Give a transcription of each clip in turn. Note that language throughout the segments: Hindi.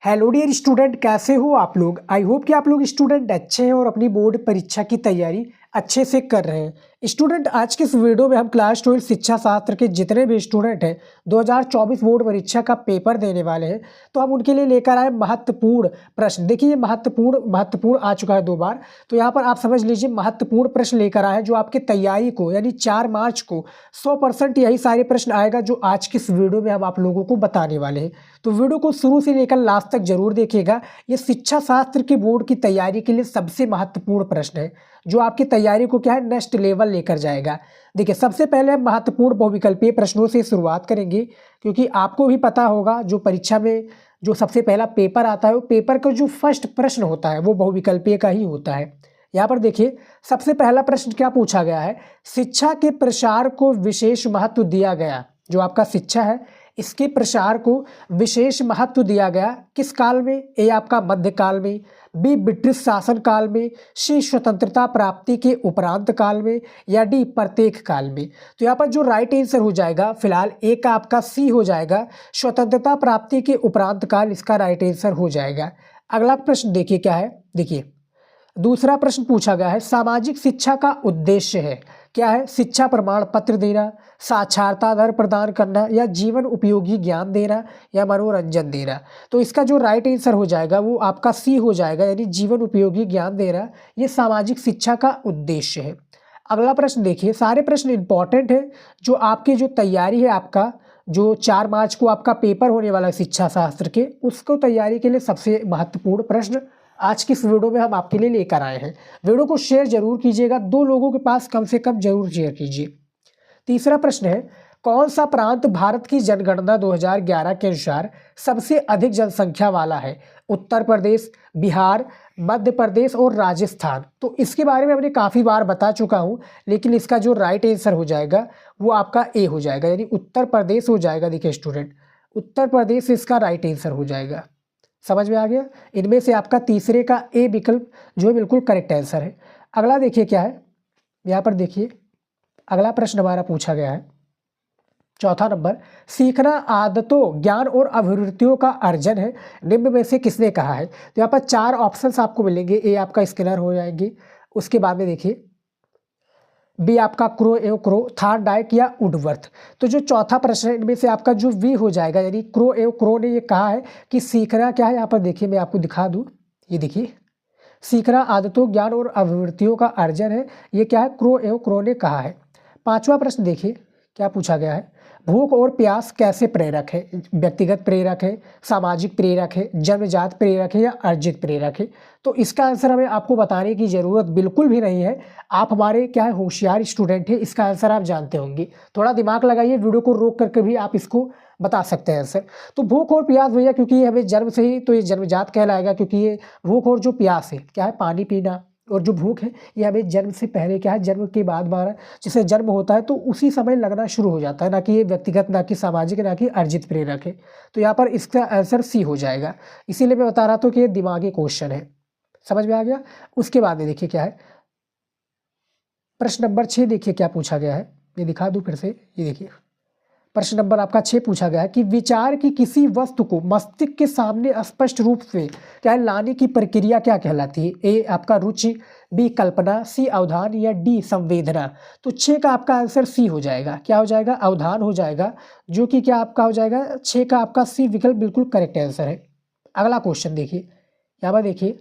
हेलो डियर स्टूडेंट, कैसे हो आप लोग। आई होप कि आप लोग स्टूडेंट अच्छे हैं और अपनी बोर्ड परीक्षा की तैयारी अच्छे से कर रहे हैं। स्टूडेंट, आज के इस वीडियो में हम क्लास 12 शिक्षा शास्त्र के जितने भी स्टूडेंट हैं 2024 बोर्ड परीक्षा का पेपर देने वाले हैं, तो हम उनके लिए लेकर आए महत्वपूर्ण प्रश्न। देखिए, ये महत्वपूर्ण आ चुका है 2 बार, तो यहाँ पर आप समझ लीजिए महत्वपूर्ण प्रश्न लेकर आए हैं जो आपके तैयारी को, यानी 4 मार्च को 100% यही सारे प्रश्न आएगा जो आज की इस वीडियो में हम आप लोगों को बताने वाले हैं। तो वीडियो को शुरू से लेकर लास्ट तक जरूर देखिएगा। ये शिक्षा शास्त्र के बोर्ड की तैयारी के लिए सबसे महत्वपूर्ण प्रश्न है जो आपकी तैयारी को क्या है, नेक्स्ट लेवल लेकर जाएगा। देखिए, सबसे पहले हम महत्वपूर्ण बहुविकल्पीय प्रश्नों से शुरुआत करेंगे, क्योंकि आपको भी पता होगा जो परीक्षा में जो सबसे पहला पेपर आता है, वो पेपर का जो फर्स्ट प्रश्न होता है वो बहुविकल्पीय का ही होता है। यहाँ पर देखिए, सबसे पहला प्रश्न क्या पूछा गया है, शिक्षा के प्रसार को विशेष महत्व दिया गया। जो आपका शिक्षा है, इसके प्रसार को विशेष महत्व दिया गया किस काल में। ए आपका मध्यकाल में, बी ब्रिटिश शासन काल में, सी स्वतंत्रता प्राप्ति के उपरांत काल में, या डी प्रत्येक काल में। तो यहाँ पर जो राइट आंसर हो जाएगा, फिलहाल ए का आपका सी हो जाएगा, स्वतंत्रता प्राप्ति के उपरांत काल इसका राइट आंसर हो जाएगा। अगला प्रश्न देखिए क्या है। देखिए, दूसरा प्रश्न पूछा गया है, सामाजिक शिक्षा का उद्देश्य है क्या है, शिक्षा प्रमाण पत्र देना, साक्षरता दर प्रदान करना, या जीवन उपयोगी ज्ञान देना, या मनोरंजन देना। तो इसका जो राइट आंसर हो जाएगा वो आपका सी हो जाएगा, यानी जीवन उपयोगी ज्ञान देना ये सामाजिक शिक्षा का उद्देश्य है। अगला प्रश्न देखिए, सारे प्रश्न इंपॉर्टेंट है जो आपकी जो तैयारी है, आपका जो 4 मार्च को आपका पेपर होने वाला है शिक्षा शास्त्र के, उसको तैयारी के लिए सबसे महत्वपूर्ण प्रश्न आज की इस वीडियो में हम आपके लिए लेकर आए हैं। वीडियो को शेयर जरूर कीजिएगा, 2 लोगों के पास कम से कम जरूर शेयर कीजिए। तीसरा प्रश्न है, कौन सा प्रांत भारत की जनगणना 2011 के अनुसार सबसे अधिक जनसंख्या वाला है, उत्तर प्रदेश, बिहार, मध्य प्रदेश और राजस्थान। तो इसके बारे में हमने काफ़ी बार बता चुका हूँ, लेकिन इसका जो राइट आंसर हो जाएगा वो आपका ए हो जाएगा, यानी उत्तर प्रदेश हो जाएगा। देखिए स्टूडेंट, उत्तर प्रदेश इसका राइट आंसर हो जाएगा। समझ में आ गया। इनमें से आपका तीसरे का ए विकल्प जो है बिल्कुल करेक्ट आंसर है। अगला देखिए क्या है, यहाँ पर देखिए अगला प्रश्न हमारा पूछा गया है, चौथा नंबर, सीखना आदतों, ज्ञान और अभिवृत्तियों का अर्जन है, निम्न में से किसने कहा है। तो यहाँ पर 4 ऑप्शंस आपको मिलेंगे। ए आपका स्किनर हो जाएंगे, उसके बाद में देखिए बी आपका क्रो एवं क्रो, थार्डाइक या वुडवर्थ। तो जो चौथा प्रश्न है इनमें से आपका जो वी हो जाएगा, यानी क्रो एवं क्रो ने ये कहा है कि सीखना क्या है। यहाँ पर देखिए, मैं आपको दिखा दूँ, ये देखिए, सीखना आदतों, ज्ञान और अभिवृत्तियों का अर्जन है, ये क्या है, क्रो एवं क्रो ने कहा है। पांचवा प्रश्न देखिए क्या पूछा गया है, भूख और प्यास कैसे प्रेरक है, व्यक्तिगत प्रेरक है, सामाजिक प्रेरक है, जन्मजात प्रेरक है, या अर्जित प्रेरक है। तो इसका आंसर हमें आपको बताने की जरूरत बिल्कुल भी नहीं है। आप हमारे क्या है, होशियार स्टूडेंट है, इसका आंसर आप जानते होंगे। थोड़ा दिमाग लगाइए, वीडियो को रोक करके भी आप इसको बता सकते हैं आंसर। तो भूख और प्यास भैया, क्योंकि ये हमें जन्म से ही तो ये जन्मजात कहलाएगा, क्योंकि ये भूख और जो प्यास है क्या है, पानी पीना, और जो भूख है ये हमें जन्म से पहले क्या है, जन्म के बाद हमारा जैसे जन्म होता है तो उसी समय लगना शुरू हो जाता है, ना कि ये व्यक्तिगत, ना कि सामाजिक, ना कि अर्जित प्रेरक है। तो यहाँ पर इसका आंसर सी हो जाएगा। इसीलिए मैं बता रहा था कि ये दिमागी क्वेश्चन है। समझ में आ गया। उसके बाद में देखिए क्या है, प्रश्न नंबर 6 देखिए क्या पूछा गया है, ये दिखा दूं फिर से। ये देखिए, प्रश्न नंबर आपका 6 पूछा गया है कि विचार की किसी वस्तु को मस्तिष्क के सामने स्पष्ट रूप से क्या है लाने की प्रक्रिया क्या कहलाती है। ए आपका रुचि, बी कल्पना, सी अवधान, या डी संवेदना। तो 6 का आपका आंसर सी हो जाएगा। क्या हो जाएगा, अवधान हो जाएगा, जो कि क्या आपका हो जाएगा 6 का आपका सी विकल्प बिल्कुल करेक्ट आंसर है। अगला क्वेश्चन देखिए, यहाँ पर देखिए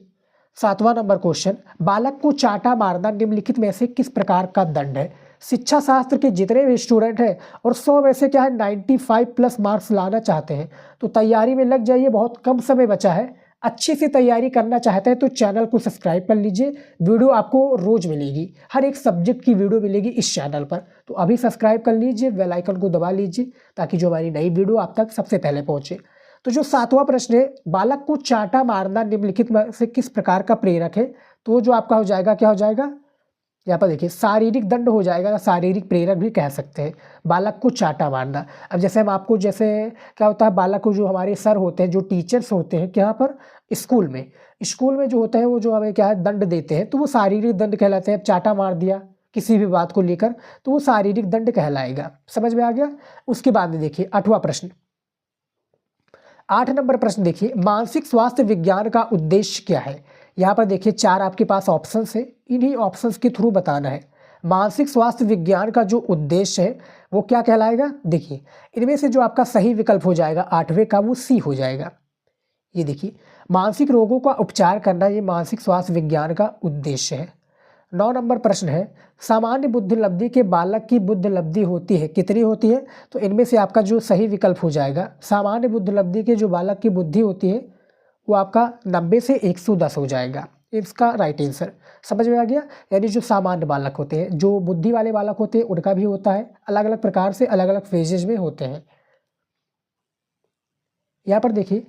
7वां नंबर क्वेश्चन, बालक को चांटा मारना निम्नलिखित में से किस प्रकार का दंड है। शिक्षा शास्त्र के जितने भी स्टूडेंट हैं और 100 में से क्या है 95 प्लस मार्क्स लाना चाहते हैं, तो तैयारी में लग जाइए, बहुत कम समय बचा है। अच्छी सी तैयारी करना चाहते हैं तो चैनल को सब्सक्राइब कर लीजिए। वीडियो आपको रोज मिलेगी, हर एक सब्जेक्ट की वीडियो मिलेगी इस चैनल पर। तो अभी सब्सक्राइब कर लीजिए, बेल आइकन को दबा लीजिए, ताकि जो हमारी नई वीडियो आप तक सबसे पहले पहुंचे। तो जो 7वां प्रश्न है, बालक को चांटा मारना निम्नलिखित में से किस प्रकार का प्रेरक है, तो जो आपका हो जाएगा क्या हो जाएगा, यहाँ पर देखिए शारीरिक दंड हो जाएगा, या शारीरिक प्रेरक भी कह सकते हैं। बालक को चांटा मारना, अब जैसे हम आपको, जैसे क्या होता है, बालक को जो हमारे सर होते हैं, जो टीचर्स होते हैं यहाँ पर स्कूल में जो होता है, वो जो हमें क्या है दंड देते हैं, तो वो शारीरिक दंड कहलाते हैं। अब चांटा मार दिया किसी भी बात को लेकर तो वो शारीरिक दंड कहलाएगा। समझ में आ गया। उसके बाद में देखिए 8वां प्रश्न, 8 नंबर प्रश्न देखिए, मानसिक स्वास्थ्य विज्ञान का उद्देश्य क्या है। यहाँ पर देखिए 4 आपके पास ऑप्शंस है, इन्हीं ऑप्शंस के थ्रू बताना है। मानसिक स्वास्थ्य विज्ञान का जो उद्देश्य है वो क्या कहलाएगा। देखिए इनमें से जो आपका सही विकल्प हो जाएगा 8वें का, वो सी हो जाएगा। ये देखिए मानसिक रोगों का उपचार करना, ये मानसिक स्वास्थ्य विज्ञान का उद्देश्य है। 9 नंबर प्रश्न है, सामान्य बुद्धि लब्धि के बालक की बुद्धि लब्धि होती है, कितनी होती है। तो इनमें से आपका जो सही विकल्प हो जाएगा, सामान्य बुद्धि लब्धि के जो बालक की बुद्धि होती है वो आपका 90 से 110 हो जाएगा। इसका राइट आंसर समझ में आ गया। यानी जो सामान्य बालक होते हैं, जो बुद्धि वाले बालक होते हैं, उनका भी होता है, अलग अलग प्रकार से अलग अलग फेजेज में होते हैं। यहाँ पर देखिए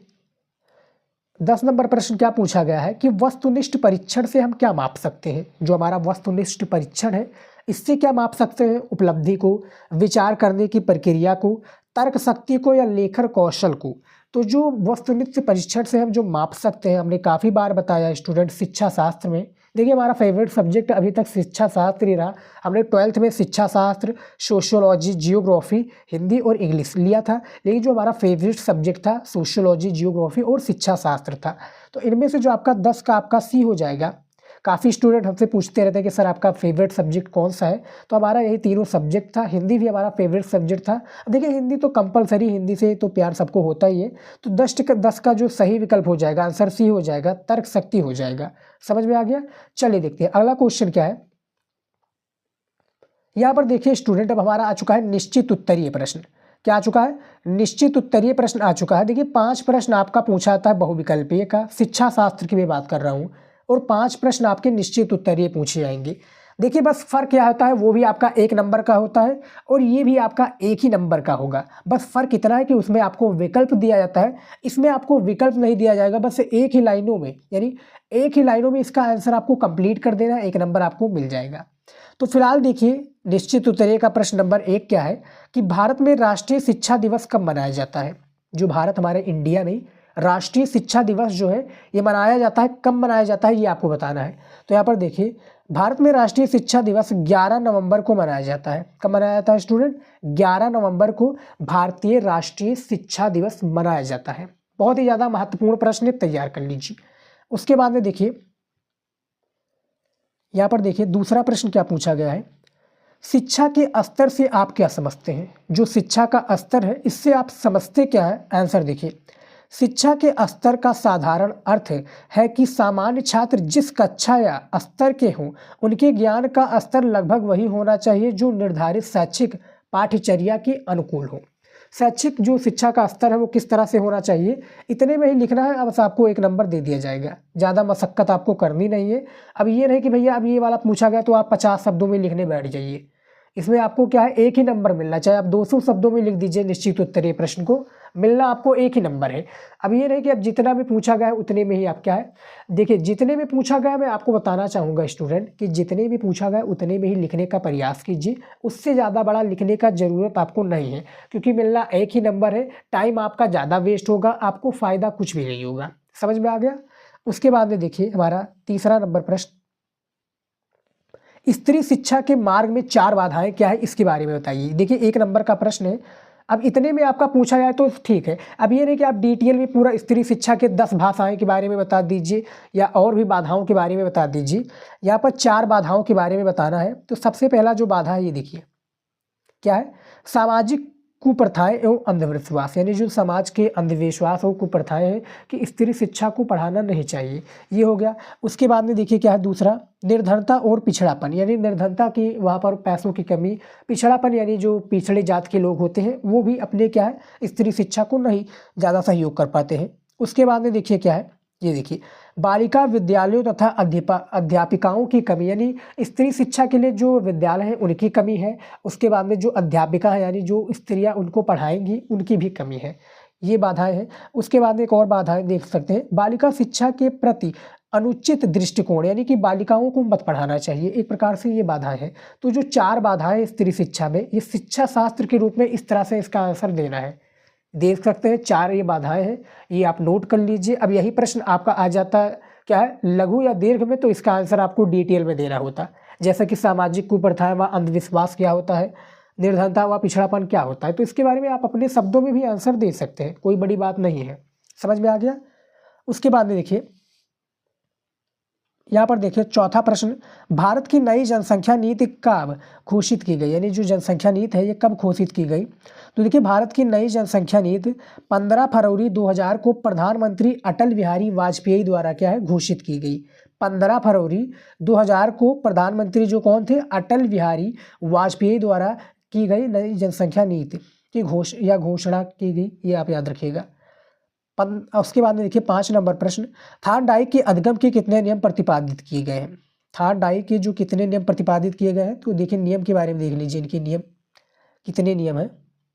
10 नंबर प्रश्न क्या पूछा गया है कि वस्तुनिष्ठ परीक्षण से हम क्या माप सकते हैं। जो हमारा वस्तुनिष्ठ परीक्षण है, इससे क्या माप सकते हैं। उपलब्धि को, विचार करने की प्रक्रिया को, तर्क शक्ति को, या लेखन कौशल को। तो जो वस्तुनिष्ठ परीक्षण से हम जो माप सकते हैं, हमने काफ़ी बार बताया स्टूडेंट शिक्षा शास्त्र में। देखिए हमारा फेवरेट सब्जेक्ट अभी तक शिक्षा शास्त्र ही रहा। हमने 12th में शिक्षा शास्त्र, सोशियोलॉजी, जियोग्राफी, हिंदी और इंग्लिश लिया था, लेकिन जो हमारा फेवरेट सब्जेक्ट था सोशियोलॉजी, जियोग्राफी और शिक्षा शास्त्र था। तो इनमें से जो आपका 10 का आपका सी हो जाएगा। काफ़ी स्टूडेंट हमसे पूछते रहते हैं कि सर आपका फेवरेट सब्जेक्ट कौन सा है। तो हमारा यही तीनों सब्जेक्ट था। हिंदी भी हमारा फेवरेट सब्जेक्ट था। देखिए हिंदी तो कंपलसरी, हिंदी से तो प्यार सबको होता ही है। तो 10 का जो सही विकल्प हो जाएगा, आंसर सी हो जाएगा, तर्क शक्ति हो जाएगा। समझ में आ गया। चलिए देखते हैं अगला क्वेश्चन क्या है। यहाँ पर देखिए स्टूडेंट, अब हमारा आ चुका है निश्चित उत्तरीय प्रश्न। क्या आ चुका है, निश्चित उत्तरीय प्रश्न आ चुका है। देखिए 5 प्रश्न आपका पूछा था बहुविकल्पीय का, शिक्षा शास्त्र की मैं बात कर रहा हूँ, और 5 प्रश्न आपके निश्चित उत्तरीय पूछे जाएंगे। देखिए बस फर्क क्या होता है, वो भी आपका 1 नंबर का होता है और ये भी आपका 1 ही नंबर का होगा। बस फर्क इतना है कि उसमें आपको विकल्प दिया जाता है, इसमें आपको विकल्प नहीं दिया जाएगा। बस एक ही लाइनों में, यानी एक ही लाइनों में इसका आंसर आपको कंप्लीट कर देना, 1 नंबर आपको मिल जाएगा। तो फिलहाल देखिए निश्चित उत्तरीय का प्रश्न नंबर 1 क्या है कि भारत में राष्ट्रीय शिक्षा दिवस कब मनाया जाता है। जो भारत हमारे इंडिया में राष्ट्रीय शिक्षा दिवस जो है ये मनाया जाता है, कब मनाया जाता है ये आपको बताना है। तो यहाँ पर देखिए भारत में राष्ट्रीय शिक्षा दिवस 11 नवंबर को मनाया जाता है। कब मनाया जाता है स्टूडेंट, 11 नवंबर को भारतीय राष्ट्रीय शिक्षा दिवस मनाया जाता है। बहुत ही ज़्यादा महत्वपूर्ण प्रश्न तैयार कर लीजिए। उसके बाद में देखिए यहाँ पर देखिए दूसरा प्रश्न क्या पूछा गया है, शिक्षा के स्तर से आप क्या समझते हैं। जो शिक्षा का स्तर है इससे आप समझते क्या है। आंसर देखिए, शिक्षा के स्तर का साधारण अर्थ है कि सामान्य छात्र जिस कक्षा या स्तर के हों उनके ज्ञान का स्तर लगभग वही होना चाहिए जो निर्धारित शैक्षिक पाठ्यचर्या के अनुकूल हो। शैक्षिक जो शिक्षा का स्तर है वो किस तरह से होना चाहिए, इतने में ही लिखना है। अब आपको 1 नंबर दे दिया जाएगा, ज़्यादा मशक्कत आपको करनी नहीं है। अब ये नहीं कि भैया अब ये वाला पूछा गया तो आप 50 शब्दों में लिखने बैठ जाइए। इसमें आपको क्या है, 1 ही नंबर मिलना, चाहे आप 200 शब्दों में लिख दीजिए निश्चित उत्तरीय प्रश्न को, मिलना आपको 1 ही नंबर है। अब ये नहीं कि अब जितना भी पूछा गया है उतने में ही आप क्या है। देखिए जितने भी पूछा गया, मैं आपको बताना चाहूँगा स्टूडेंट कि जितने भी पूछा गया उतने में ही लिखने का प्रयास कीजिए। उससे ज़्यादा बड़ा लिखने का ज़रूरत आपको नहीं है, क्योंकि मिलना 1 ही नंबर है। टाइम आपका ज़्यादा वेस्ट होगा, आपको फ़ायदा कुछ भी नहीं होगा। समझ में आ गया। उसके बाद में देखिए हमारा तीसरा नंबर प्रश्न, स्त्री शिक्षा के मार्ग में 4 बाधाएं क्या है, इसके बारे में बताइए। देखिए 1 नंबर का प्रश्न है। अब इतने में आपका पूछा जाए तो ठीक है। अब ये नहीं कि आप डिटेल में पूरा स्त्री शिक्षा के 10 भाषाएं के बारे में बता दीजिए या और भी बाधाओं के बारे में बता दीजिए। यहाँ पर 4 बाधाओं के बारे में बताना है। तो सबसे पहला जो बाधा है ये देखिए क्या है, सामाजिक कुप्रथाएं एवं अंधविश्वास, यानी जो समाज के अंधविश्वास और कुप्रथाएं हैं कि स्त्री शिक्षा को पढ़ाना नहीं चाहिए, ये हो गया। उसके बाद में देखिए क्या है दूसरा, निर्धनता और पिछड़ापन, यानी निर्धनता की वहाँ पर पैसों की कमी, पिछड़ापन यानी जो पिछड़े जात के लोग होते हैं वो भी अपने क्या है स्त्री शिक्षा को नहीं ज़्यादा सहयोग कर पाते हैं। उसके बाद में देखिए क्या है, ये देखिए बालिका विद्यालयों तथा अध्यापिकाओं की कमी, यानी स्त्री शिक्षा के लिए जो विद्यालय हैं उनकी कमी है। उसके बाद में जो अध्यापिका है यानी जो स्त्रियां उनको पढ़ाएंगी उनकी भी कमी है, ये बाधाएं हैं। उसके बाद में एक और बाधाएं देख सकते हैं, बालिका शिक्षा के प्रति अनुचित दृष्टिकोण, यानी कि बालिकाओं को मत पढ़ाना चाहिए, एक प्रकार से ये बाधाएं हैं। तो जो 4 बाधाएं स्त्री शिक्षा में, ये शिक्षा शास्त्र के रूप में इस तरह से इसका आंसर देना है। देख सकते हैं 4 ये बाधाएं हैं, ये आप नोट कर लीजिए। अब यही प्रश्न आपका आ जाता है क्या है लघु या दीर्घ में, तो इसका आंसर आपको डिटेल में देना होता, जैसा कि सामाजिक कुप्रथाएं व अंधविश्वास क्या होता है, निर्धनता व पिछड़ापन क्या होता है। तो इसके बारे में आप अपने शब्दों में भी आंसर दे सकते हैं, कोई बड़ी बात नहीं है। समझ में आ गया। उसके बाद में देखिए यहाँ पर देखिए चौथा प्रश्न, भारत की नई जनसंख्या नीति कब घोषित की गई, यानी जो जनसंख्या नीति है ये कब घोषित की गई। तो देखिए भारत की नई जनसंख्या नीति 15 फरवरी 2000 को प्रधानमंत्री अटल बिहारी वाजपेयी द्वारा क्या है घोषित की गई। 15 फरवरी 2000 को प्रधानमंत्री जो कौन थे, अटल बिहारी वाजपेयी द्वारा की गई नई जनसंख्या नीति की घोषणा की गई, ये आप याद रखिएगा। उसके बाद में देखिए 5 नंबर प्रश्न, थार्डाइक के अधिगम के कितने नियम प्रतिपादित किए गए हैं। थार्डाइक के जो कितने नियम प्रतिपादित किए गए हैं, तो देखिए नियम के बारे में देख लीजिए, इनके नियम कितने नियम हैं।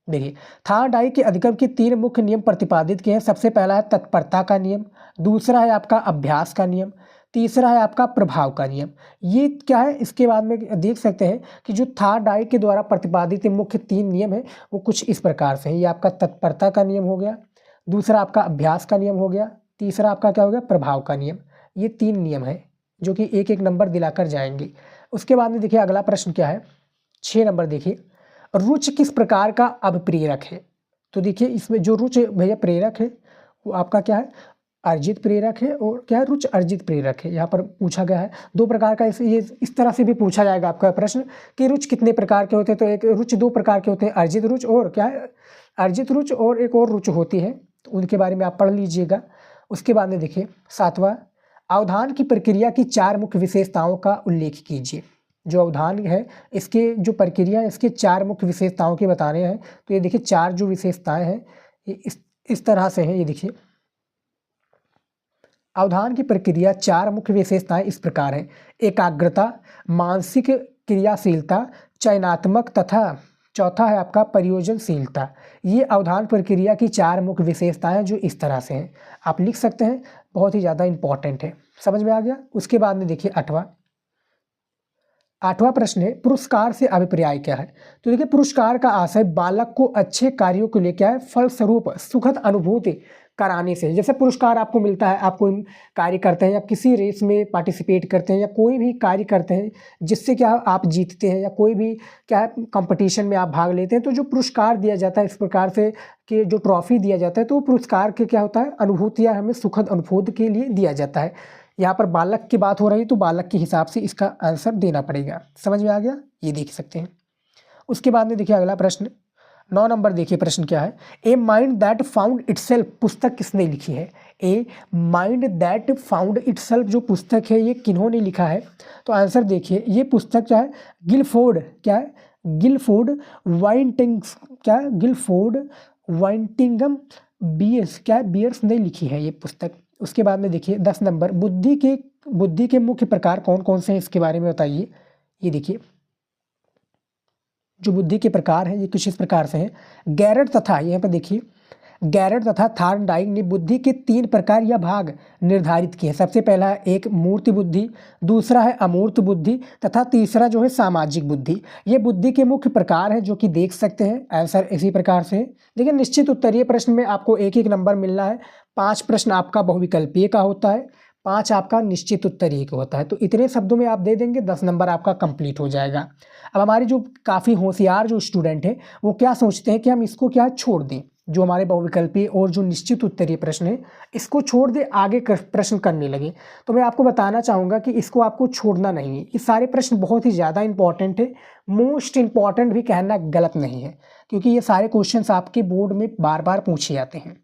देखिए थार्डाइक के अधिगम के 3 मुख्य नियम प्रतिपादित किए हैं। सबसे पहला है तत्परता का नियम, दूसरा है आपका अभ्यास का नियम, तीसरा है आपका प्रभाव का नियम। ये क्या है, इसके बाद में देख सकते हैं कि जो थार्डाइक के द्वारा प्रतिपादित मुख्य 3 नियम है वो कुछ इस प्रकार से है। ये आपका तत्परता का नियम हो गया, दूसरा आपका अभ्यास का नियम हो गया, तीसरा आपका क्या हो गया, प्रभाव का नियम। ये 3 नियम है जो कि एक एक नंबर दिलाकर जाएंगे। उसके बाद में देखिए अगला प्रश्न क्या है, 6 नंबर देखिए, रुच किस प्रकार का अभिप्रेरक है। तो देखिए इसमें जो रुच भैया प्रेरक है वो आपका क्या है, अर्जित प्रेरक है, और क्या है, रुच अर्जित प्रेरक है। यहाँ पर पूछा गया है 2 प्रकार का, इस तरह से भी पूछा जाएगा आपका प्रश्न कि रुच कितने प्रकार के होते हैं। तो एक रुच 2 प्रकार के होते हैं, अर्जित रुच और क्या है, अर्जित रुच और एक और रुच होती है, तो उनके बारे में आप पढ़ लीजिएगा। उसके बाद में देखिए 7वां, अवधान की प्रक्रिया की 4 मुख्य विशेषताओं का उल्लेख कीजिए। जो अवधान है इसके जो प्रक्रिया है इसके 4 मुख्य विशेषताओं के बताने हैं। तो ये देखिए 4 जो विशेषताएं हैं ये इस तरह से हैं। ये देखिए अवधान की प्रक्रिया 4 मुख्य विशेषताएं इस प्रकार हैं, एकाग्रता, मानसिक क्रियाशीलता, चयनात्मक तथा चौथा है आपका परियोजनशीलता। ये अवधान प्रक्रिया की 4 मुख्य विशेषताएं जो इस तरह से हैं, आप लिख सकते हैं, बहुत ही ज़्यादा इंपॉर्टेंट है। समझ में आ गया। उसके बाद में देखिए 8वां प्रश्न है, पुरस्कार से अभिप्राय क्या है। तो देखिए पुरस्कार का आशय बालक को अच्छे कार्यों को लेकर है, फलस्वरूप सुखद अनुभूति कराने से। जैसे पुरस्कार आपको मिलता है, आप कोई कार्य करते हैं या किसी रेस में पार्टिसिपेट करते हैं या कोई भी कार्य करते हैं जिससे क्या आप जीतते हैं, या कोई भी क्या है कंपटीशन में आप भाग लेते हैं, तो जो पुरस्कार दिया जाता है इस प्रकार से कि जो ट्रॉफी दिया जाता है, तो पुरस्कार के क्या होता है, अनुभूतियाँ हमें सुखद अनुभूति के लिए दिया जाता है। यहाँ पर बालक की बात हो रही है तो बालक के हिसाब से इसका आंसर देना पड़ेगा। समझ में आ गया, ये देख सकते हैं। उसके बाद में देखिए अगला प्रश्न 9 नंबर देखिए प्रश्न क्या है, a mind that found itself पुस्तक किसने लिखी है। A mind that found itself जो पुस्तक है ये किन्होंने लिखा है। तो आंसर देखिए, ये पुस्तक क्या है, गिलफोर्ड क्या है, गिलफोर्ड वाइंटिंग्स क्या है, गिलफोर्ड वाइंटिंगम बियर्स क्या है, बियर्स ने लिखी है ये पुस्तक। उसके बाद में देखिए 10 नंबर, बुद्धि के मुख्य प्रकार कौन कौन से हैं इसके बारे में बताइए। ये देखिए जो बुद्धि के प्रकार हैं ये कुछ इस प्रकार से हैं, गैरट तथा यहाँ पर देखिए गैरट तथा थार्नडाइक ने बुद्धि के 3 प्रकार या भाग निर्धारित किए हैं। सबसे पहला है एक मूर्त बुद्धि, दूसरा है अमूर्त बुद्धि तथा तीसरा जो है सामाजिक बुद्धि। ये बुद्धि के मुख्य प्रकार हैं जो कि देख सकते हैं। आंसर इसी प्रकार से है। देखिए निश्चित उत्तरीय प्रश्न में आपको 1-1 नंबर मिलना है। 5 प्रश्न आपका बहुविकल्पीय का होता है, 5 आपका निश्चित उत्तरीय का होता है। तो इतने शब्दों में आप दे देंगे 10 नंबर आपका कंप्लीट हो जाएगा। अब हमारे जो काफ़ी होशियार जो स्टूडेंट हैं वो क्या सोचते हैं कि हम इसको क्या छोड़ दें, जो हमारे बहुविकल्पीय और जो निश्चित उत्तरीय प्रश्न है इसको छोड़ दे, आगे प्रश्न करने लगे। तो मैं आपको बताना चाहूँगा कि इसको आपको छोड़ना नहीं है। ये सारे प्रश्न बहुत ही ज़्यादा इंपॉर्टेंट है, मोस्ट इंपॉर्टेंट भी कहना गलत नहीं है, क्योंकि ये सारे क्वेश्चंस आपके बोर्ड में बार बार पूछे जाते हैं।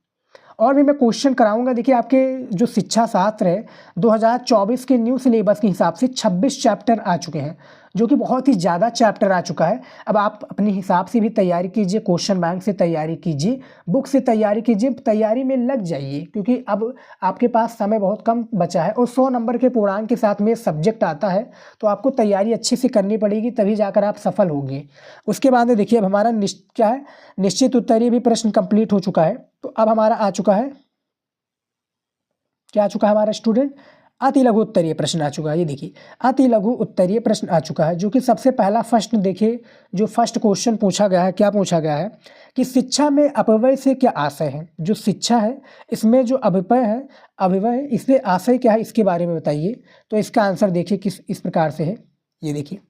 और भी मैं क्वेश्चन कराऊंगा। देखिए आपके जो शिक्षा शास्त्र है 2024 के न्यू सिलेबस के हिसाब से 26 चैप्टर आ चुके हैं, जो कि बहुत ही ज़्यादा चैप्टर आ चुका है। अब आप अपने हिसाब से भी तैयारी कीजिए, क्वेश्चन बैंक से तैयारी कीजिए, बुक से तैयारी कीजिए, तैयारी में लग जाइए, क्योंकि अब आपके पास समय बहुत कम बचा है और 100 नंबर के पूर्णांक के साथ में सब्जेक्ट आता है, तो आपको तैयारी अच्छे से करनी पड़ेगी, तभी जाकर आप सफल होंगे। उसके बाद में देखिए अब हमारा क्या है, निश्चित उत्तरीय भी प्रश्न कंप्लीट हो चुका है। तो अब हमारा आ चुका है, क्या आ चुका है हमारा स्टूडेंट, अति लघु उत्तरीय प्रश्न आ चुका है। ये देखिए अति लघु उत्तरीय प्रश्न आ चुका है, जो कि सबसे पहला फर्स्ट देखिए जो फर्स्ट क्वेश्चन पूछा गया है, क्या पूछा गया है कि शिक्षा में अपव्यय से क्या आशय है। जो शिक्षा है इसमें जो अपव्यय इसमें आशय क्या है, इसके बारे में बताइए। तो इसका आंसर देखिए किस इस प्रकार से है। ये देखिए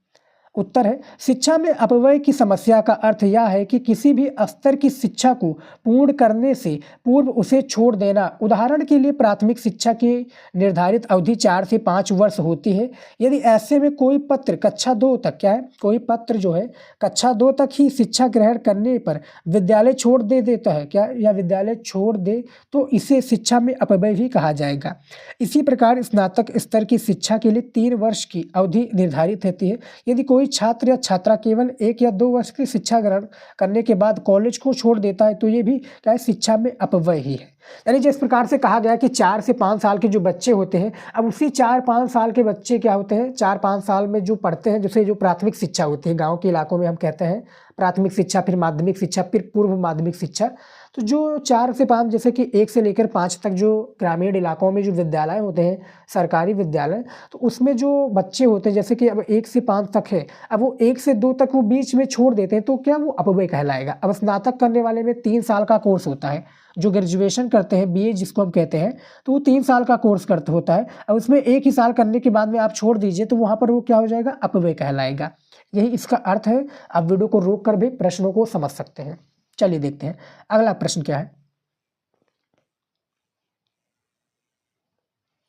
उत्तर है शिक्षा में अपव्यय की समस्या का अर्थ यह है कि किसी भी स्तर की शिक्षा को पूर्ण करने से पूर्व उसे छोड़ देना। उदाहरण के लिए प्राथमिक शिक्षा की निर्धारित अवधि 4 से 5 वर्ष होती है। यदि ऐसे में कोई पत्र कक्षा 2 तक क्या है, कोई पत्र जो है कक्षा 2 तक ही शिक्षा ग्रहण करने पर विद्यालय छोड़ दे देता है क्या, या विद्यालय छोड़ दे तो इसे शिक्षा में अपव्यय भी कहा जाएगा। इसी प्रकार स्नातक स्तर की शिक्षा के लिए 3 वर्ष की अवधि निर्धारित रहती है। यदि कोई छात्र या छात्रा केवल 1 या 2 वर्ष की शिक्षा ग्रहण करने के बाद कॉलेज को छोड़ देता है तो ये भी क्या है, शिक्षा में अपव्यय ही है। यानी जिस प्रकार से कहा गया कि 4 से 5 साल के जो बच्चे होते हैं, अब उसी 4-5 साल के बच्चे क्या होते हैं, 4-5 साल में जो पढ़ते हैं, जैसे जो प्राथमिक शिक्षा होती है गाँव के इलाकों में हम कहते हैं प्राथमिक शिक्षा, फिर माध्यमिक शिक्षा, फिर पूर्व माध्यमिक शिक्षा। तो जो 4 से 5 जैसे कि 1 से लेकर 5 तक जो ग्रामीण इलाकों में जो विद्यालय होते हैं सरकारी विद्यालय, तो उसमें जो बच्चे होते हैं जैसे कि अब 1 से 5 तक है, अब वो 1 से 2 तक वो बीच में छोड़ देते हैं तो क्या वो अपव्यय कहलाएगा। अब स्नातक करने वाले में 3 साल का कोर्स होता है, जो ग्रेजुएशन करते हैं बीए जिसको हम कहते हैं, तो वो 3 साल का कोर्स करते होता है। अब उसमें 1 ही साल करने के बाद में आप छोड़ दीजिए तो वहाँ पर वो क्या हो जाएगा, अपव्यय कहलाएगा। यही इसका अर्थ है। आप वीडियो को रोक कर भी प्रश्नों को समझ सकते हैं। चलिए देखते हैं अगला प्रश्न क्या है।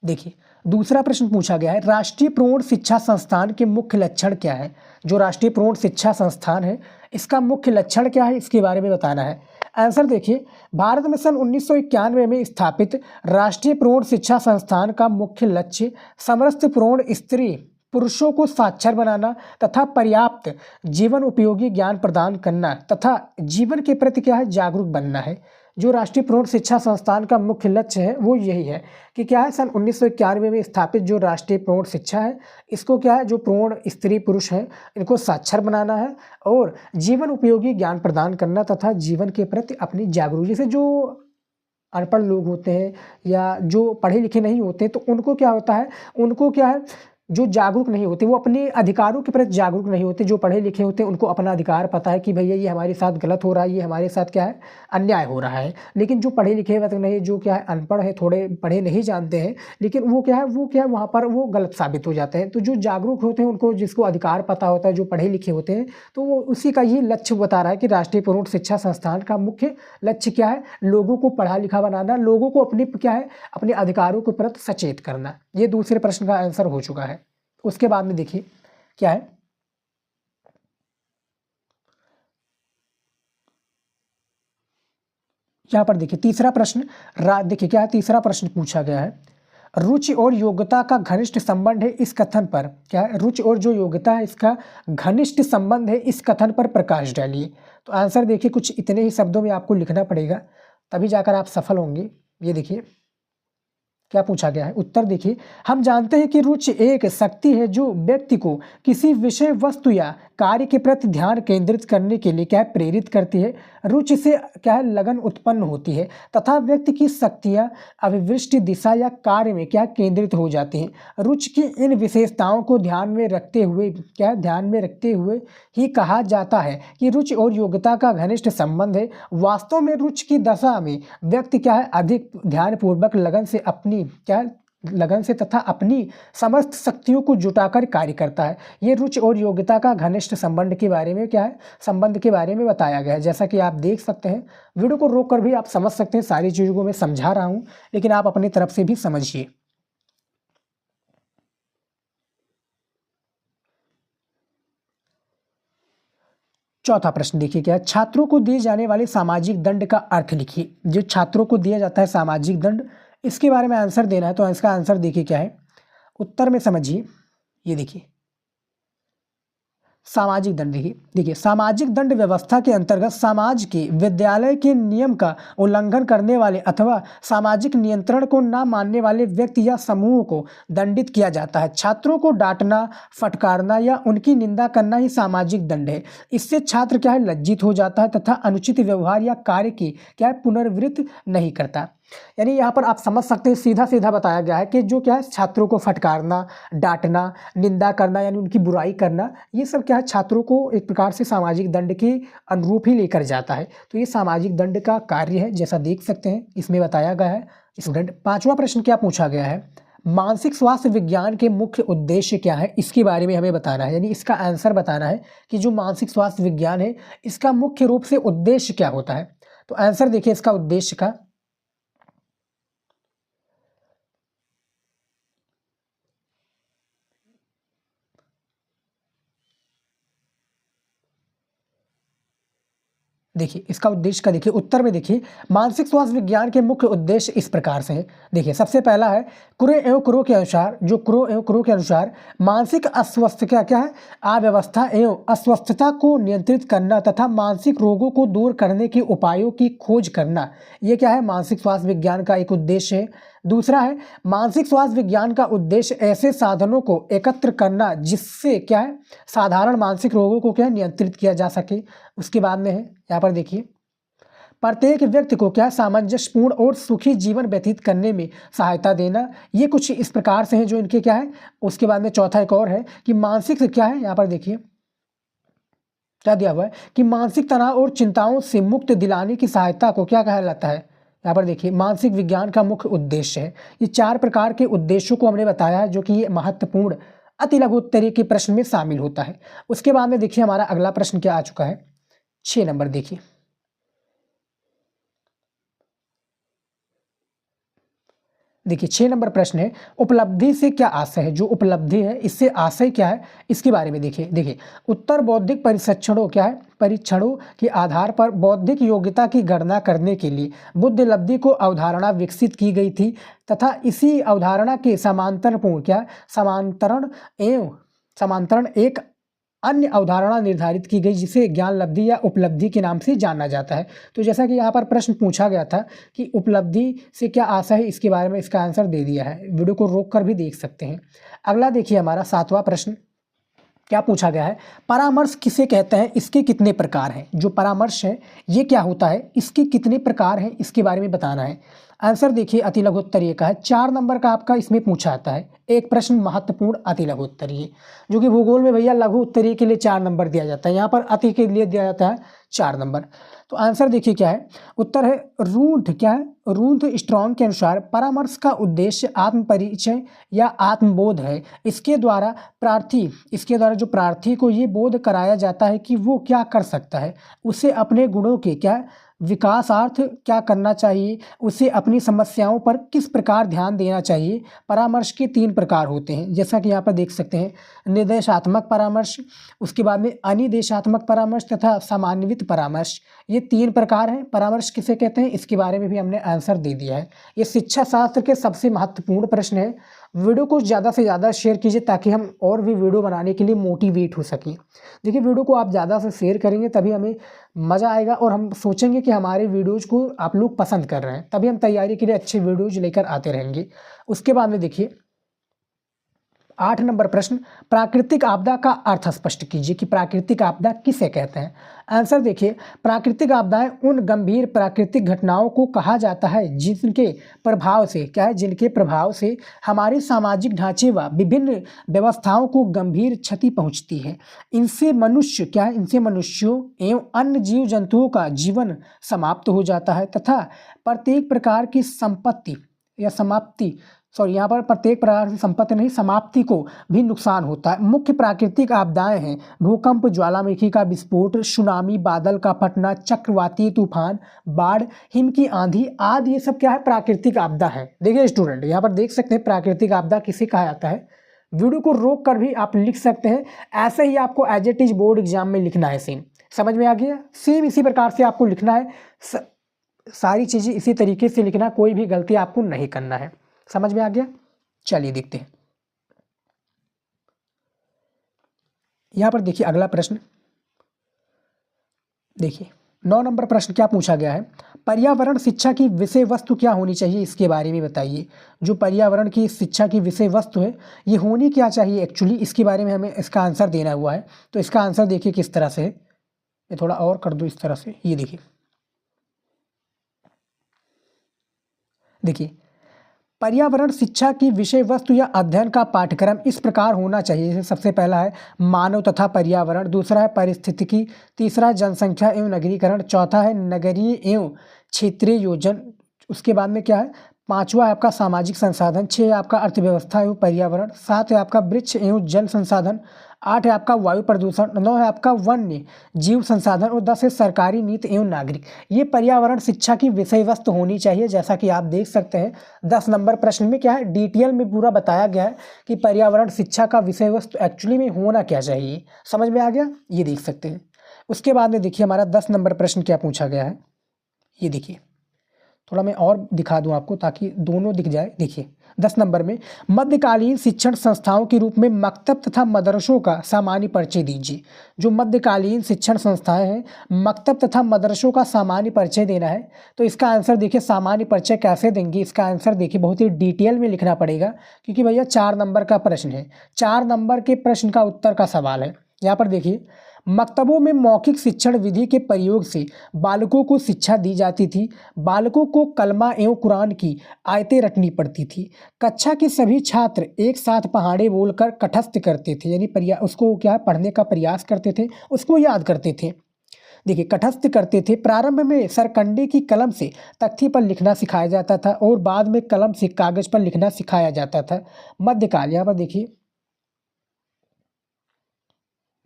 देखिए दूसरा प्रश्न पूछा गया है, राष्ट्रीय प्रौढ़ शिक्षा संस्थान के मुख्य लक्षण क्या है। जो राष्ट्रीय प्रौढ़ शिक्षा संस्थान है इसका मुख्य लक्षण क्या है, इसके बारे में बताना है। आंसर देखिए, भारत में सन 1991 में स्थापित राष्ट्रीय प्रौढ़ शिक्षा संस्थान का मुख्य लक्ष्य समस्त प्रौढ़ स्त्री पुरुषों को साक्षर बनाना तथा पर्याप्त जीवन उपयोगी ज्ञान प्रदान करना तथा जीवन के प्रति क्या है, जागरूक बनना है। जो राष्ट्रीय प्रौढ़ शिक्षा संस्थान का मुख्य लक्ष्य है वो यही है कि क्या है, सन 1991 में स्थापित जो राष्ट्रीय प्रौढ़ शिक्षा है इसको क्या है, जो प्रौढ़ स्त्री पुरुष हैं इनको साक्षर बनाना है और जीवन उपयोगी ज्ञान प्रदान करना तथा जीवन के प्रति अपनी जागरूक, जैसे जो अनपढ़ लोग होते हैं या जो पढ़े लिखे नहीं होते तो उनको क्या होता है, उनको क्या है, जो जागरूक नहीं होते वो अपने अधिकारों के प्रति जागरूक नहीं होते। जो पढ़े लिखे होते हैं उनको अपना अधिकार पता है कि भैया ये हमारे साथ गलत हो रहा है, ये हमारे साथ क्या है, अन्याय हो रहा है। लेकिन जो पढ़े लिखे वक्त नहीं, जो क्या है अनपढ़ है, थोड़े पढ़े नहीं जानते हैं, लेकिन वो क्या है वहाँ पर वो गलत साबित हो जाते हैं। तो जो जागरूक होते हैं उनको, जिसको अधिकार पता होता है, जो पढ़े लिखे होते हैं, तो वो उसी का ये लक्ष्य बता रहा है कि राष्ट्रीय प्रौढ़ शिक्षा संस्थान का मुख्य लक्ष्य क्या है, लोगों को पढ़ा लिखा बनाना, लोगों को अपनी क्या है, अपने अधिकारों के प्रति सचेत करना। ये दूसरे प्रश्न का आंसर हो चुका है। उसके बाद में देखिए क्या है, यहां पर देखिए तीसरा प्रश्न, देखिए क्या है, तीसरा प्रश्न पूछा गया है, रुचि और योग्यता का घनिष्ठ संबंध है इस कथन पर, क्या है, रुचि और जो योग्यता है इसका घनिष्ठ संबंध है इस कथन पर प्रकाश डालिए। तो आंसर देखिए कुछ इतने ही शब्दों में आपको लिखना पड़ेगा तभी जाकर आप सफल होंगे। ये देखिए क्या पूछा गया है, उत्तर देखिए, हम जानते हैं कि रुचि एक शक्ति है जो व्यक्ति को किसी विषय वस्तु या कार्य के प्रति ध्यान केंद्रित करने के लिए क्या है, प्रेरित करती है। रुचि से क्या है, लगन उत्पन्न होती है तथा व्यक्ति की शक्तियाँ अभिवृष्टि दिशा या कार्य में क्या केंद्रित हो जाती हैं। रुचि की इन विशेषताओं को ध्यान में रखते हुए क्या है, ध्यान में रखते हुए ही कहा जाता है कि रुचि और योग्यता का घनिष्ठ संबंध है। वास्तव में रुचि की दशा में व्यक्ति क्या है, अधिक ध्यानपूर्वक लगन से अपनी क्या लगन से तथा अपनी समस्त शक्तियों को जुटाकर कार्य करता है। ये रुचि और योग्यता का घनिष्ठ संबंध के बारे में क्या है, संबंध के बारे में बताया गया है। जैसा कि आप देख सकते हैं, वीडियो को रोककर भी आप समझ सकते हैं, सारी चीज़ों को मैं समझा रहा हूं लेकिन आप अपनी तरफ से भी समझिए। चौथा प्रश्न देखिए क्या है, छात्रों को दिए जाने वाले सामाजिक दंड का अर्थ लिखिए। जो छात्रों को दिया जाता है सामाजिक दंड, इसके बारे में आंसर देना है। तो इसका आंसर देखिए क्या है, उत्तर में समझिए। ये देखिए सामाजिक दंड, देखिए सामाजिक दंड व्यवस्था के अंतर्गत समाज के विद्यालय के नियम का उल्लंघन करने वाले अथवा सामाजिक नियंत्रण को न मानने वाले व्यक्ति या समूह को दंडित किया जाता है। छात्रों को डांटना, फटकारना या उनकी निंदा करना ही सामाजिक दंड है। इससे छात्र क्या है, लज्जित हो जाता है तथा अनुचित व्यवहार या कार्य की क्या है, पुनरावृत्ति नहीं करता। यानी यहाँ पर आप समझ सकते हैं, सीधा सीधा बताया गया है कि जो क्या है, छात्रों को फटकारना, डांटना, निंदा करना यानी उनकी बुराई करना, ये सब क्या है, छात्रों को एक प्रकार से सामाजिक दंड के अनुरूप ही लेकर जाता है। तो ये सामाजिक दंड का कार्य है, जैसा देख सकते हैं इसमें बताया गया है। स्टूडेंट, पांचवा प्रश्न क्या पूछा गया है, मानसिक स्वास्थ्य विज्ञान के मुख्य उद्देश्य क्या है, इसके बारे में हमें बताना है, यानी इसका आंसर बताना है कि जो मानसिक स्वास्थ्य विज्ञान है इसका मुख्य रूप से उद्देश्य क्या होता है। तो आंसर देखिए इसका उद्देश्य का, देखिए इसका उद्देश्य का, देखिए उत्तर में देखिए मानसिक स्वास्थ्य विज्ञान के मुख्य उद्देश्य इस प्रकार से है। देखिए सबसे पहला है क्रो एवं क्रो के अनुसार, जो क्रो एवं क्रो के अनुसार मानसिक अस्वस्थता क्या है, अव्यवस्था एवं अस्वस्थता को नियंत्रित करना तथा मानसिक रोगों को दूर करने के उपायों की खोज करना, ये क्या है, मानसिक स्वास्थ्य विज्ञान का एक उद्देश्य है। दूसरा है मानसिक स्वास्थ्य विज्ञान का उद्देश्य ऐसे साधनों को एकत्र करना जिससे क्या है, साधारण मानसिक रोगों को क्या नियंत्रित किया जा सके। उसके बाद में है यहाँ पर देखिए प्रत्येक व्यक्ति को क्या सामंजस्यपूर्ण और सुखी जीवन व्यतीत करने में सहायता देना, ये कुछ इस प्रकार से हैं जो इनके क्या है। उसके बाद में चौथा एक और है कि मानसिक क्या है, यहाँ पर देखिए क्या दिया हुआ है कि मानसिक तनाव और चिंताओं से मुक्त दिलाने की सहायता को क्या कहा जाता है। यहाँ पर देखिए मानसिक विज्ञान का मुख्य उद्देश्य है। ये 4 प्रकार के उद्देश्यों को हमने बताया है जो कि ये महत्वपूर्ण अति लघु उत्तरीय के प्रश्न में शामिल होता है। उसके बाद में देखिए हमारा अगला प्रश्न क्या आ चुका है, 6 नंबर देखिए। देखिए 6 नंबर प्रश्न है उपलब्धि से क्या आशय है। जो उपलब्धि है इससे आशय क्या है, इसके बारे में देखिए उत्तर बौद्धिक परीक्षणों क्या है, परीक्षणों के आधार पर बौद्धिक योग्यता की गणना करने के लिए बुद्धिलब्धि को अवधारणा विकसित की गई थी तथा इसी अवधारणा के समांतरपूर्ण क्या समांतरण एक अन्य अवधारणा निर्धारित की गई जिसे ज्ञान लब्धि या उपलब्धि के नाम से जाना जाता है। तो जैसा कि यहाँ पर प्रश्न पूछा गया था कि उपलब्धि से क्या आशा है, इसके बारे में इसका आंसर दे दिया है, वीडियो को रोक कर भी देख सकते हैं। अगला देखिए हमारा 7वां प्रश्न क्या पूछा गया है, परामर्श किसे कहते हैं, इसके कितने प्रकार हैं। जो परामर्श है ये क्या होता है, इसके कितने प्रकार हैं, इसके बारे में बताना है। आंसर देखिए अति लघु उत्तरीय का है, 4 नंबर का आपका इसमें पूछा जाता है। एक प्रश्न महत्वपूर्ण अति लघु उत्तरीय, जो कि भूगोल में भैया लघु उत्तरीय के लिए 4 नंबर दिया जाता है, यहाँ पर अति के लिए दिया जाता है 4 नंबर। तो आंसर देखिए क्या है, उत्तर है रूथ क्या है, रूथ स्ट्रॉन्ग के अनुसार परामर्श का उद्देश्य आत्म परिचय या आत्मबोध है। इसके द्वारा जो प्रार्थी को ये बोध कराया जाता है कि वो क्या कर सकता है, उसे अपने गुणों के क्या विकासार्थ क्या करना चाहिए, उसे अपनी समस्याओं पर किस प्रकार ध्यान देना चाहिए। परामर्श के 3 प्रकार होते हैं, जैसा कि यहाँ पर देख सकते हैं, निर्देशात्मक परामर्श, उसके बाद में अनिर्देशात्मक परामर्श तथा सामान्वित परामर्श। ये 3 प्रकार हैं। परामर्श किसे कहते हैं, इसके बारे में भी हमने आंसर दे दिया है। ये शिक्षा शास्त्र के सबसे महत्वपूर्ण प्रश्न है। वीडियो को ज़्यादा से ज़्यादा शेयर कीजिए ताकि हम और भी वीडियो बनाने के लिए मोटिवेट हो सकें। देखिए वीडियो को आप ज़्यादा से शेयर करेंगे तभी हमें मज़ा आएगा और हम सोचेंगे कि हमारे वीडियोज़ को आप लोग पसंद कर रहे हैं, तभी हम तैयारी के लिए अच्छे वीडियोज़ लेकर आते रहेंगे। उसके बाद में देखिए 8 नंबर प्रश्न, प्राकृतिक आपदा का अर्थ स्पष्ट कीजिए कि प्राकृतिक आपदा किसे कहते हैं। आंसर देखिए प्राकृतिक आपदाएं उन गंभीर प्राकृतिक घटनाओं को कहा जाता है जिनके प्रभाव से हमारे सामाजिक ढांचे व विभिन्न व्यवस्थाओं को गंभीर क्षति पहुंचती है। इनसे मनुष्यों एवं अन्य जीव जंतुओं का जीवन समाप्त हो जाता है तथा प्रत्येक प्रकार की समाप्ति को भी नुकसान होता है। मुख्य प्राकृतिक आपदाएं हैं भूकंप, ज्वालामुखी का विस्फोट, सुनामी, बादल का फटना, चक्रवाती तूफान, बाढ़, हिम की आंधी आदि। ये सब क्या है, प्राकृतिक आपदा है। देखिए स्टूडेंट यहाँ पर देख सकते हैं प्राकृतिक आपदा किसे कहा जाता है। वीडियो को रोक कर भी आप लिख सकते हैं, ऐसे ही आपको as it is board exam में लिखना है। सेम समझ में आ गया, सेम इसी प्रकार से आपको लिखना है, सारी चीज़ें इसी तरीके से लिखना, कोई भी गलती आपको नहीं करना है। समझ में आ गया, चलिए देखते हैं। यहां पर देखिए अगला प्रश्न, देखिए 9 नंबर प्रश्न क्या पूछा गया है, पर्यावरण शिक्षा की विषय वस्तु क्या होनी चाहिए, इसके बारे में बताइए। जो पर्यावरण की शिक्षा की विषय वस्तु है ये होनी क्या चाहिए एक्चुअली, इसके बारे में हमें इसका आंसर देना हुआ है। तो इसका आंसर देखिए किस तरह से है, ये थोड़ा और कर दो इस तरह से, ये देखिए पर्यावरण शिक्षा की विषय वस्तु या अध्ययन का पाठ्यक्रम इस प्रकार होना चाहिए। जैसे सबसे पहला है मानव तथा पर्यावरण, दूसरा है पारिस्थितिकी, तीसरा जनसंख्या एवं नगरीकरण, चौथा है नगरीय एवं क्षेत्रीय योजन, उसके बाद में क्या है पाँचवा है आपका सामाजिक संसाधन, 6 है आपका अर्थव्यवस्था एवं पर्यावरण, 7 है आपका वृक्ष एवं जल संसाधन, 8 है आपका वायु प्रदूषण, 9 है आपका वन्य जीव संसाधन और 10 है सरकारी नीति एवं नागरिक। ये पर्यावरण शिक्षा की विषय वस्तु होनी चाहिए। जैसा कि आप देख सकते हैं 10 नंबर प्रश्न में क्या है, डिटेल में पूरा बताया गया है कि पर्यावरण शिक्षा का विषय वस्तु एक्चुअली में होना क्या चाहिए। समझ में आ गया, ये देख सकते हैं। उसके बाद में देखिए हमारा 10 नंबर प्रश्न क्या पूछा गया है, ये देखिए, थोड़ा मैं और दिखा दूं आपको ताकि दोनों दिख जाए। देखिए 10 नंबर में मध्यकालीन शिक्षण संस्थाओं के रूप में मकतब तथा मदरसों का सामान्य परिचय दीजिए। जो मध्यकालीन शिक्षण संस्थाएं हैं, मकतब तथा मदरसों का सामान्य परिचय देना है। तो इसका आंसर देखिए, सामान्य परिचय कैसे देंगे, इसका आंसर देखिए बहुत ही डिटेल में लिखना पड़ेगा, क्योंकि भैया 4 नंबर का प्रश्न है। 4 नंबर के प्रश्न का उत्तर का सवाल है। यहाँ पर देखिए, मकतबों में मौखिक शिक्षण विधि के प्रयोग से बालकों को शिक्षा दी जाती थी। बालकों को कलमा एवं कुरान की आयतें रटनी पड़ती थी। कक्षा के सभी छात्र एक साथ पहाड़े बोलकर कंठस्थ करते थे, यानी उसको क्या पढ़ने का प्रयास करते थे, उसको याद करते थे। देखिए कंठस्थ करते थे। प्रारंभ में सरकंडे की कलम से तख्ती पर लिखना सिखाया जाता था और बाद में कलम से कागज पर लिखना सिखाया जाता था। मध्यकाल, यहाँ पर देखिए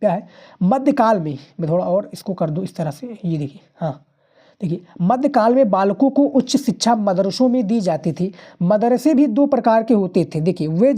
क्या है, मध्यकाल में मैं थोड़ा और इसको कर दूं इस तरह से, ये देखिए, हाँ देखिए, मध्यकाल में बालकों को उच्च शिक्षा मदरसों में दी जाती थी। मदरसे भी 2 प्रकार के होते थे। देखिए वे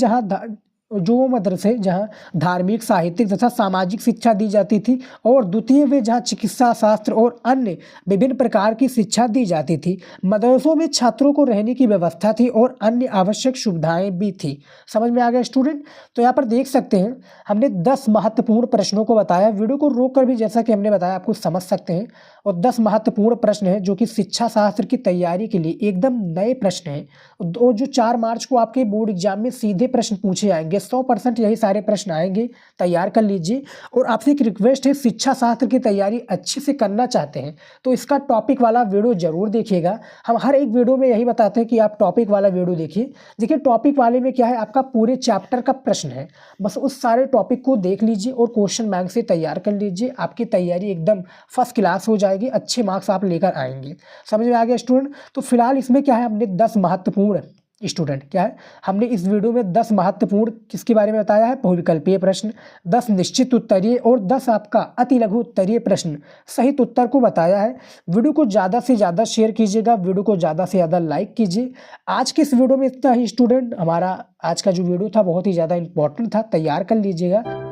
जो मदरसे जहाँ धार्मिक, साहित्यिक तथा सामाजिक शिक्षा दी जाती थी, और द्वितीय वे जहाँ चिकित्सा शास्त्र और अन्य विभिन्न प्रकार की शिक्षा दी जाती थी। मदरसों में छात्रों को रहने की व्यवस्था थी और अन्य आवश्यक सुविधाएं भी थी। समझ में आ गया स्टूडेंट? तो यहाँ पर देख सकते हैं हमने 10 महत्वपूर्ण प्रश्नों को बताया। वीडियो को रोक कर भी जैसा कि हमने बताया आपको समझ सकते हैं। और 10 महत्वपूर्ण प्रश्न हैं जो कि शिक्षा शास्त्र की तैयारी के लिए एकदम नए प्रश्न हैं, और जो 4 मार्च को आपके बोर्ड एग्जाम में सीधे प्रश्न पूछे आएंगे। 100% यही सारे प्रश्न आएंगे, तैयार कर लीजिए। और आपसे एक रिक्वेस्ट है, शिक्षा शास्त्र की तैयारी अच्छे से करना चाहते हैं तो इसका टॉपिक वाला वीडियो जरूर देखिएगा। हम हर एक वीडियो में यही बताते हैं कि आप टॉपिक वाला वीडियो देखिए। देखिए टॉपिक वाले में क्या है, आपका पूरे चैप्टर का प्रश्न है, बस उस सारे टॉपिक को देख लीजिए और क्वेश्चन बैंक से तैयार कर लीजिए। आपकी तैयारी एकदम फर्स्ट क्लास हो जाएगी, अच्छे मार्क्स आप लेकर आएंगे। समझ में आ गया स्टूडेंट? तो फिलहाल इसमें क्या है, हमने 10 महत्वपूर्ण स्टूडेंट क्या है, हमने इस वीडियो में 10 महत्वपूर्ण किसके बारे में बताया है, बहुविकल्पीय प्रश्न, 10 निश्चित उत्तरीय और 10 आपका अति लघु उत्तरीय प्रश्न सहित उत्तर को बताया है। वीडियो को ज़्यादा से ज़्यादा शेयर कीजिएगा, वीडियो को ज़्यादा से ज़्यादा लाइक कीजिए। आज के इस वीडियो में इतना ही स्टूडेंट। हमारा आज का जो वीडियो था बहुत ही ज़्यादा इंपॉर्टेंट था, तैयार कर लीजिएगा।